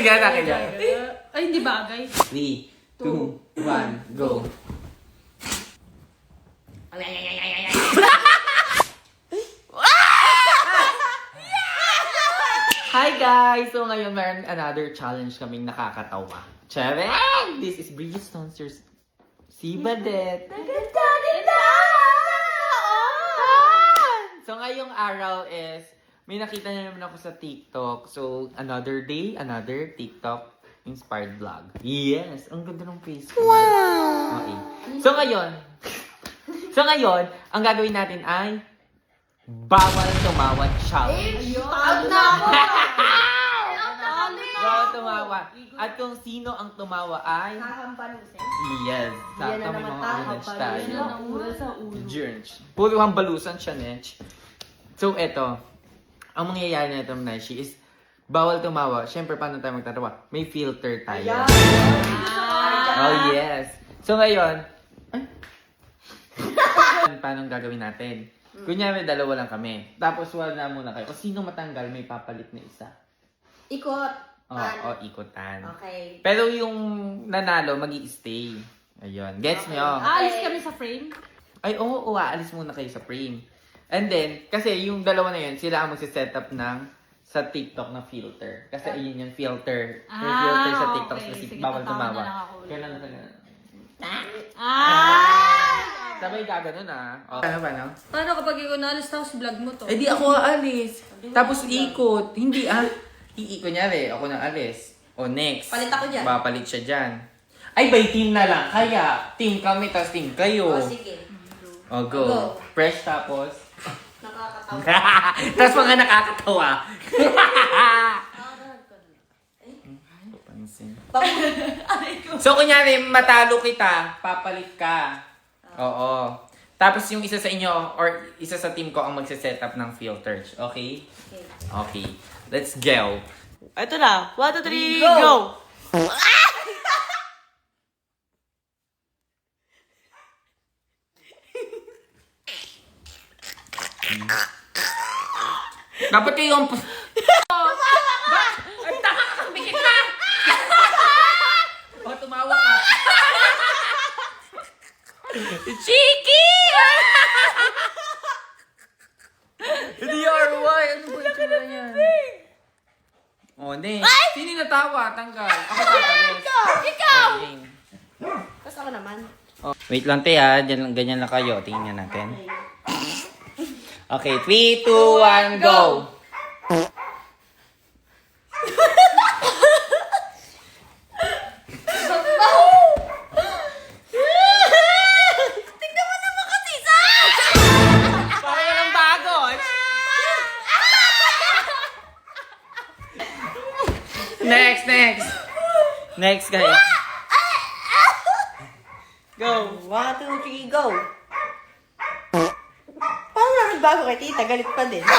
Akin yan. Ay, hindi bagay. 3, 2, 1, go. Hi guys! So ngayon meron another challenge kaming nakakatawa. Chere! This is Bridgestone Si Badet. So ngayong araw is may nakita na naman ako sa TikTok. So another day, another TikTok inspired vlog. Yes! Ang ganda ng face ko. Wow! Okay. So ngayon, ang gagawin natin ay bawal tumawa challenge. Bawal tumawa. At kung sino ang tumawa ay Hahampalusin. yes. Yan Sakto na may naman mga orange tayo. Sino ang ura sa ulo? Jerns. Puro hambalusan siya, Nech. So, eto. Ang mangyayari na ito, Neshi, is bawal tumawa. Siyempre, paano tayo magtatawa? May filter tayo. Oh, yes. So, ngayon, paano gagawin natin? Kunyari, dalawa lang kami. Tapos, wala muna kayo. Kung sino matanggal, may papalit na isa. Ikot. Oo, ikutan. Okay. Pero yung nanalo, mag-i-stay. Ayun. Gets nyo? Aalis kami sa frame? Ay, oo, aalis muna kayo sa frame. And then, kasi yung dalawa na yun, sila ang magsiset up ng sa TikTok na filter. Kasi ayun yung filter. May filter sa TikTok okay. kasi Sige, bawal tatawa na tumawa. lang ako ulit. Kailan na Ah! Sabay gaganon Oh. Ano ba, no? Paano kapag ikaw naalis tapos vlog mo to? Eh di ako aalis. Tapos ikot. Hindi Kunyari, ako na alis. O next. Palit ako dyan. Papalit siya dyan. Ay, by team na lang. Kaya, team kami, tapos team kayo. Sige. O, go. Go. Fresh tapos. Nakakatawa. Tapos mga nakakatawa. Pansin. So, kunyari, matalo kita, papalit ka. Oo. Tapos yung isa sa inyo, or isa sa team ko ang magsiset up ng filters. Okay? Okay. Let's go. Ito na. 1, 2, 3, go! Dapat kayo ang... O, tumawa ka. Cheeky! DRY! Ano ba ito na yan? O, next. Sino yung natawa? Tanggal. Ako tatalis. Ikaw! Tapos ako naman. Oh, wait lang, te, ha. Ganyan lang kayo. Tingnan natin. Okay, 3, 2, 1, go! Tingnan mo naman kasi sa! Parang walang bago. Next, next. Next, guys. Go! 1, 2, 3, go! Paano na nagbago kay tita? Galit pa din. Ay,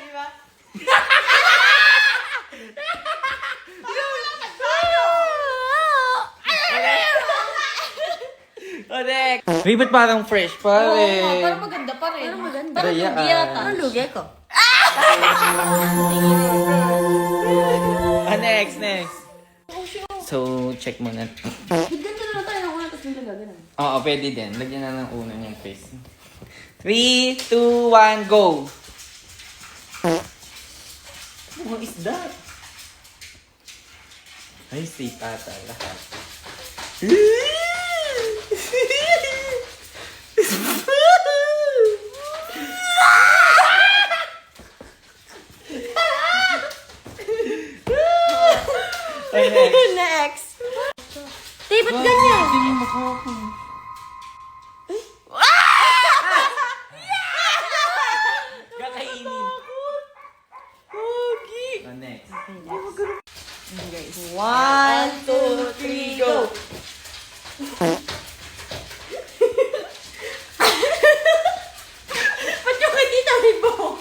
di ba? O, next. Wait, ba't parang fresh pa rin? Parang maganda pa rin. Parang maganda. Parang Daya, lugi yata. Ano lugi ko? Next, next. So, check mo na. Ganito na lang tayo ng una, tapos ganito gagawin. Oo, pwede din. Lagyan na ng una yung face. 3, 2, 1, go! What is that? Ay, safe ata lahat. Ay, next. Next! Tay, ba't ganyan? Tingin mo mukha ko. Kakainin. Next. 1, 2, 3, go! Ba't yung kay tita may buhok?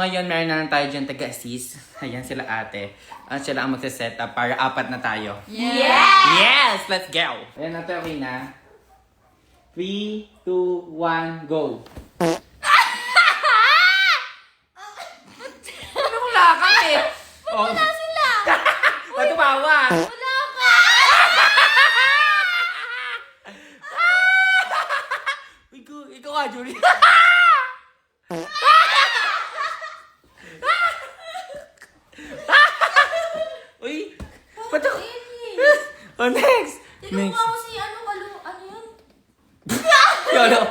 ngayon, meron na lang tayo dyan taga-assist. Ayan sila ate. At sila ang magsiset up para 4 na tayo. Yes! Let's go! Ayan ate, okay na? 3, 2, 1, go! Ano wala ka eh? Wala sila! Ba't tumawa? Wala ka! Ikaw ka, Julie. Uy! Ba't ako? Oh, next! Tinong mo si ano yun? Yolo!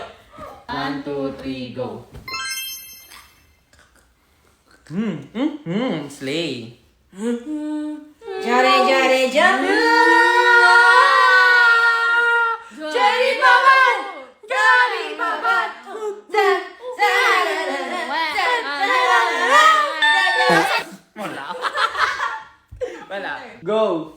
1, 2, 3, go! Slay! Jare, jare, jare. Jerry Baban! Jerry Baban! Wala. Wala. Go!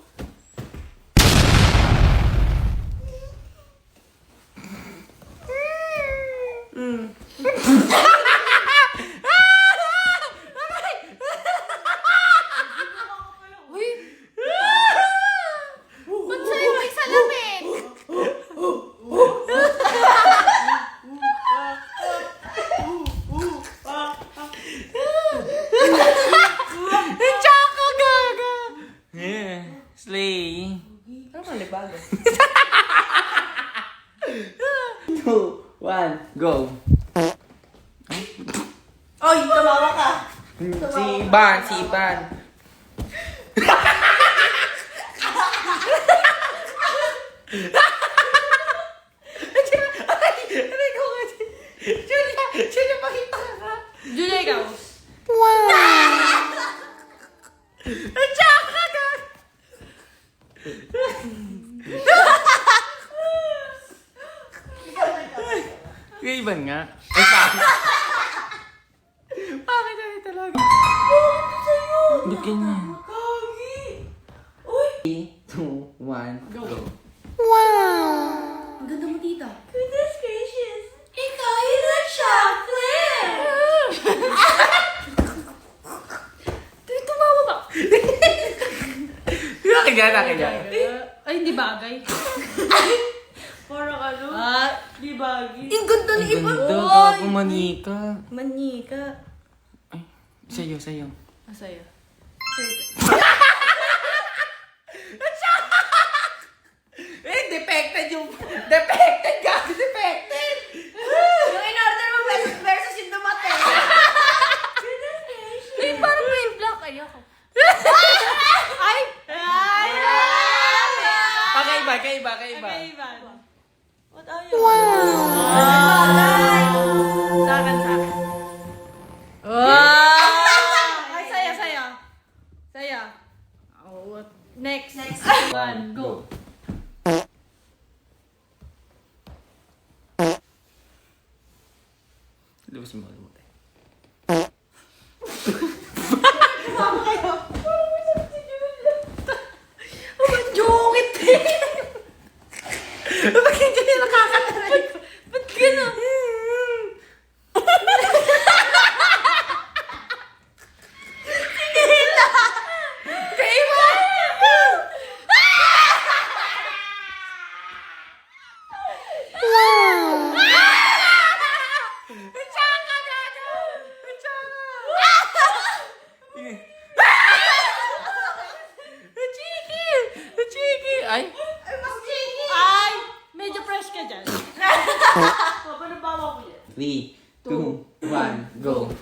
Ba't sa'yo may salamin? Tsaka gaga! Yeah. Slay! Ano malibago? 2, 1, go! Oy, tumawa ka. Si Iban, si Iban. Aray ko kasi. Julia, pakita ka. Julia, ikaw. Tsaka ka. Kaya Iban nga. Ay, bakit? Bakit na talaga? Ba't ganyan? Kagi. Uy. 3, 2, 1, go. Ang ganda mo, tita. Goodness gracious. Ikaw yun ang chocolate. Tumawa ba? Bakit yan? Bakit yan? Ay, hindi bagay. Parang ano? Di bagay. Ang ganda Ang ni Ibon. ganda, gago manika. Manika. Ay, sa'yo, sa'yo. Masaya. Defected yung... Defected, gago, defected! Yung in-order mo versus yung dumating. Ay, parang may black. Ayoko. Ay! Kakaiba, kaiba, kaiba. What are you? Wow! Sa akin. Wow! Ay, saya. Saya. Oh, what? Next. One, go. Lubos mo, lubos. Jungit eh! Bakit hindi niya nakakataray ko? Ba't gano'n? Ay! Ay! Medyo fresh ka dyan. Paano bawa ko yan? 3, 2, 1, go.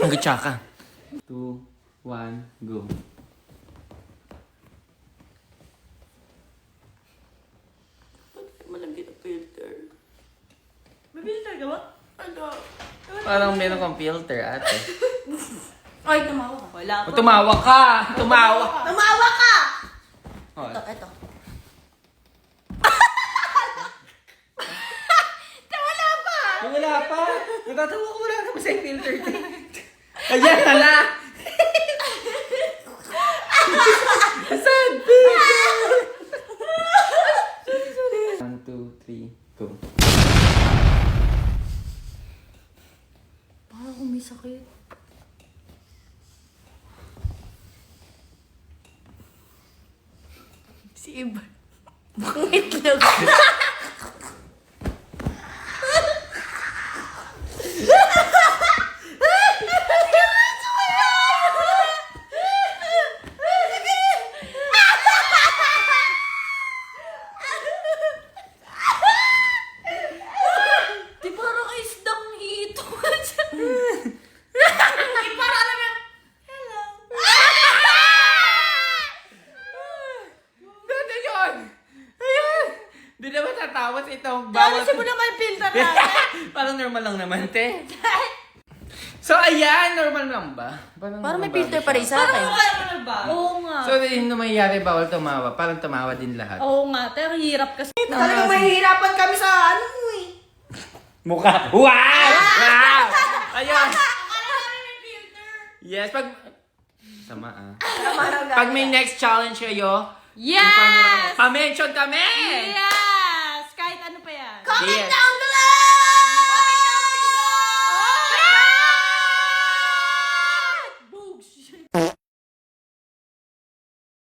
Ang gutsaka. 2, 1, go. Malagyan ang filter. May filter ka ba? Ano? Parang meron kang filter, ate. Ay, tumawa ka. Wala pa. Tumawa ka! Tumawa! Tumawa ka! Oh. Ito. Wala pa! Natatawa ko wala naman sa filter. Ayan, hala! Sad people! 1, 2, 3, go. Parang kung may sakit. Si Iba. Mukhang itlog. Di parang isdang hito. Di parang alam mo, hello. Dito yun! Ayun! Di naman tatawas itong Bawal bawal. mo naman yung filter natin. Parang normal lang naman, te. So, ayan, normal lang ba? Parang may normal filter siya. pa rin sa akin. Oo nga. So, yun na mangyayari, bawal tumawa. Parang tumawa din lahat. Oo nga. Pero hirap kasi. Talagang mahihirapan kami sa ano mo eh. Mukha. Wow! Wow! Ayun. Yes, pag... Sama ah. Pag may next challenge kayo, Yes! pa-mention kami! Yes!